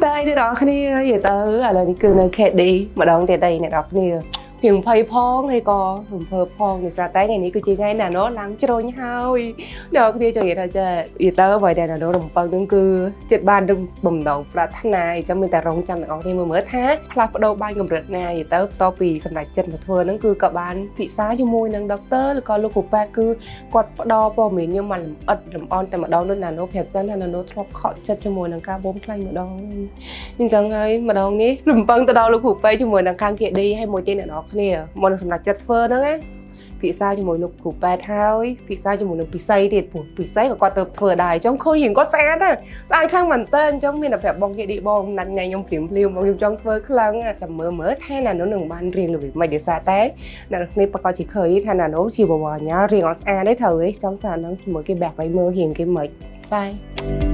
đây đi đó kia vậy tớ là đi cứ nơi khẹt đi mà đón tiền đây này đó kia hiền phơi phong hay co hiền phơi phong thì sao tới ngàyนี้គឺជាថ្ងៃណាណោះឡើងជ្រុញហើយដល់គ្នាចូលនិយាយថាចាយីតើអ្វីដែលណាណោះរំពឹងនឹងគឺចិត្តបាននឹងបំណងប្រាថ្នាអញ្ចឹងមានតែរងចាំទាំងអស់គ្នាមើលថាផ្លាស់ប្ដូរបាញ់កម្រិតណាយីតើបន្ទាប់ពីសម្រាប់ចិត្តមកធ្វើហ្នឹងគឺក៏បានពិសាជាមួយនឹងដុកទ័រឬក៏លោកគ្រូពេទ្យគឺគាត់ផ្ដល់ព័ត៌មានខ្ញុំមកលម្អិតលម្អន់តែម្ដងដូចណាណោះប្រាប់ចឹងថាណាណោះធ្លាប់ខកចិត្តជាមួយនឹងការបូមខ្លាញ់ម្ដងអញ្ចឹងហើយម្ដងនេះរំពឹងទៅដល់លោកគ្រូពេទ្យជាមួយនឹងខាង KD ហើយមួយទៀតអ្នកនរគ្នាមកនឹងសម្រាប់ចិត្តធ្វើហ្នឹងណាពិសាជាមួយលោកគ្រូពេទ្យហើយពិសាជាមួយនឹងពិសីទៀតព្រោះពិសីក៏គាត់ទៅធ្វើដែរអញ្ចឹងឃើញរៀងគាត់ស្អាតណាស្អាតខ្លាំងមែនតើអញ្ចឹងមានតែប្រាប់បង KD បងណាត់ញ៉ៃខ្ញុំព្រាមមកខ្ញុំចង់ធ្វើខ្លាំងចាំមើលថាណានោះនឹងបានរៀងរបៀបមិនទេសារតែអ្នកនេះប្រកាសជាឃើញថាណានោះជាបវរញ៉ារៀងអត់ស្អាតទេត្រូវទេចង់ថាហ្នឹងជាមួយគេបែកឲ្យមើលរៀងគេមិនបាយ